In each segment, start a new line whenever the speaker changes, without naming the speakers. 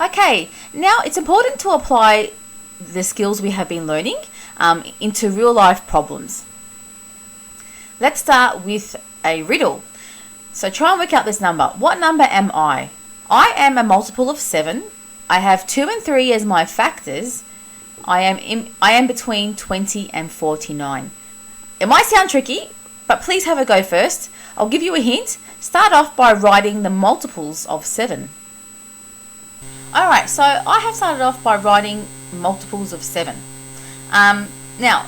Okay, now it's important to apply the skills we have been learning into real life problems. Let's start with a riddle. So try and work out this number. What number am I? I am a multiple of 7. I have 2 and 3 as my factors. I am between 20 and 49. It might sound tricky, but please have a go first. I'll give you a hint. Start off by writing the multiples of 7. Alright, so I have started off by writing multiples of 7. Now,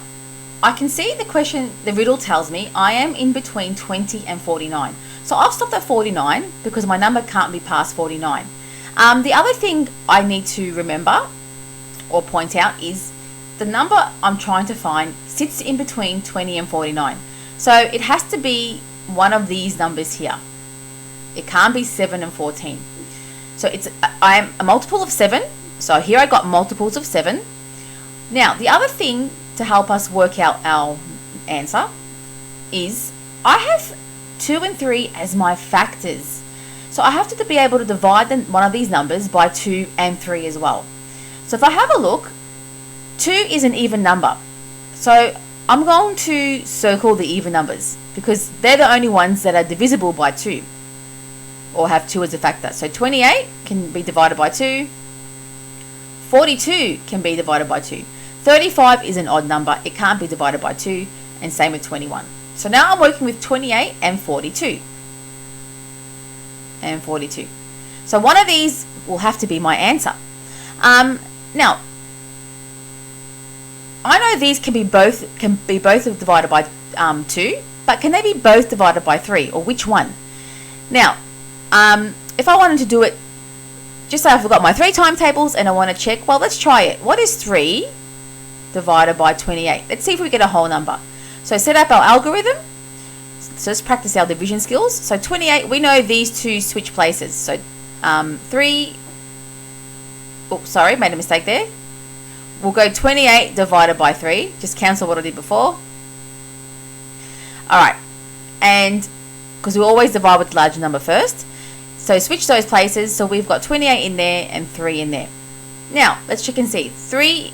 I can see the riddle tells me I am in between 20 and 49. So I've stopped at 49 because my number can't be past 49. The other thing I need to remember or point out is the number I'm trying to find sits in between 20 and 49. So it has to be one of these numbers here. It can't be 7 and 14. So I am a multiple of 7. So here I got multiples of 7. Now, the other thing to help us work out our answer is I have 2 and 3 as my factors. So I have to be able to divide one of these numbers by 2 and 3 as well. So if I have a look, 2 is an even number. So I'm going to circle the even numbers because they're the only ones that are divisible by 2 or have 2 as a factor. So 28 can be divided by 2. 42 can be divided by 2. 35 is an odd number. It can't be divided by 2. And same with 21. So now I'm working with 28 and 42. And 42. So one of these will have to be my answer. Now, I know these can be both divided by 2, but can they be both divided by 3, or which one? Now, if I wanted to do it, just say I forgot my 3 timetables and I want to check, well, let's try it. What is 3 divided by 28? Let's see if we get a whole number. So set up our algorithm. So let's practice our division skills. So 28, we know these two switch places. So 3, oops, sorry, made a mistake there. We'll go 28 divided by 3. Just cancel what I did before. Alright, and because we always divide with the larger number first. So switch those places. So we've got 28 in there and 3 in there. Now, let's check and see. 3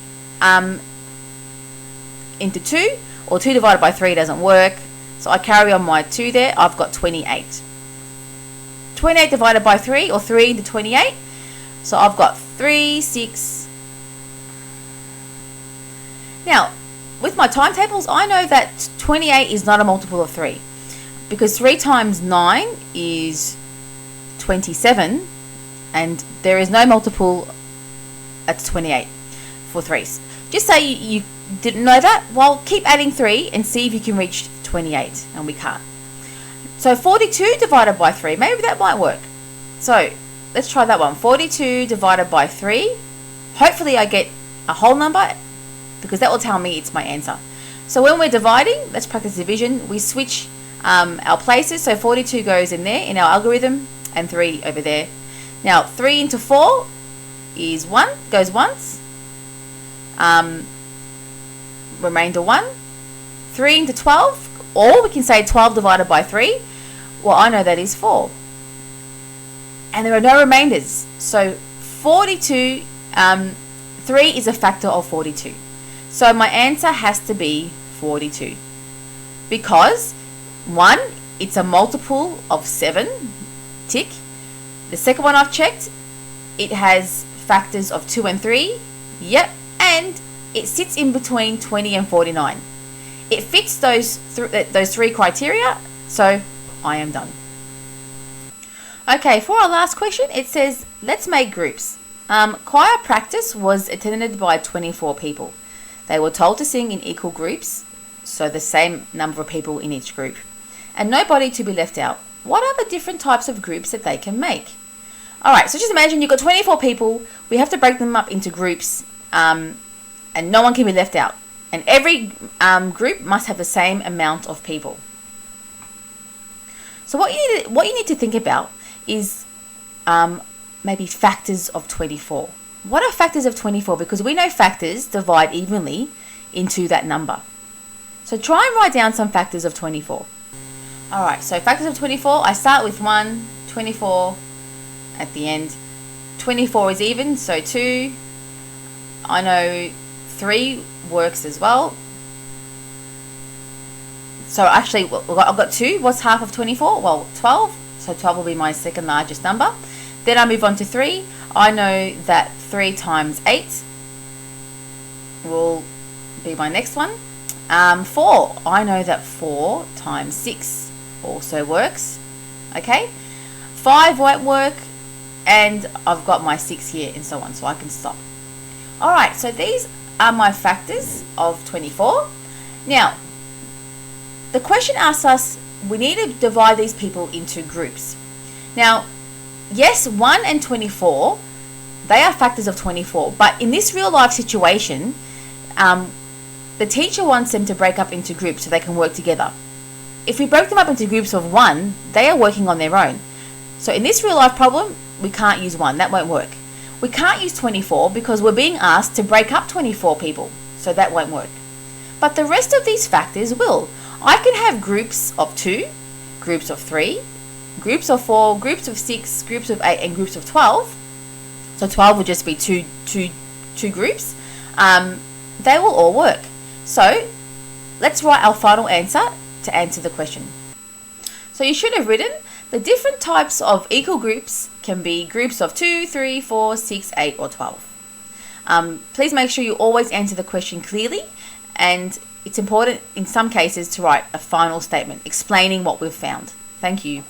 into 2, or 2 divided by 3 doesn't work. So I carry on my 2 there. I've got 28. 28 divided by 3, or 3 into 28. So I've got 3, 6. Now, with my timetables, I know that 28 is not a multiple of 3. Because 3 times 9 is 27. And there is no multiple at 28 for 3s. Just say you didn't know that. Well, keep adding 3 and see if you can reach 28. And we can't. So 42 divided by 3. Maybe that might work. So let's try that one. 42 divided by 3. Hopefully I get a whole number, because that will tell me it's my answer. So when we're dividing, let's practice division. We switch our places. So 42 goes in there in our algorithm and 3 over there. Now 3 into 4 is 1, goes once. Remainder 1. 3 into 12, or we can say 12 divided by 3. Well, I know that is 4. And there are no remainders. So 42, 3 is a factor of 42. So my answer has to be 42. Because 1, it's a multiple of 7. Tick. The second one I've checked, it has factors of 2 and 3. Yep. And it sits in between 20 and 49. It fits those 3 criteria, so I am done. Okay, for our last question, it says, let's make groups. Choir practice was attended by 24 people. They were told to sing in equal groups, so the same number of people in each group, and nobody to be left out. What are the different types of groups that they can make? Alright, so just imagine you've got 24 people. We have to break them up into groups, and no one can be left out. And every group must have the same amount of people. So what you need to think about is maybe factors of 24. What are factors of 24? Because we know factors divide evenly into that number. So try and write down some factors of 24. Alright, so factors of 24, I start with 1, 24 at the end, 24 is even, so 2. I know 3 works as well. So actually, I've got 2. What's half of 24? Well, 12. So 12 will be my second largest number. Then I move on to 3. I know that 3 times 8 will be my next one. 4. I know that 4 times 6 also works. Okay. 5 won't work. And I've got my 6 here and so on. So I can stop. Alright, so these are my factors of 24. Now, the question asks us, we need to divide these people into groups. Now, yes, 1 and 24, they are factors of 24. But in this real life situation, the teacher wants them to break up into groups so they can work together. If we break them up into groups of 1, they are working on their own. So in this real life problem, we can't use 1. That won't work. We can't use 24 because we're being asked to break up 24 people. So that won't work. But the rest of these factors will. I can have groups of 2, groups of 3, groups of 4, groups of 6, groups of 8, and groups of 12. So 12 will just be two groups. They will all work. So let's write our final answer to answer the question. So you should have written the different types of equal groups can be groups of 2, 3, 4, 6, 8, or 12. Please make sure you always answer the question clearly, and it's important in some cases to write a final statement explaining what we've found. Thank you.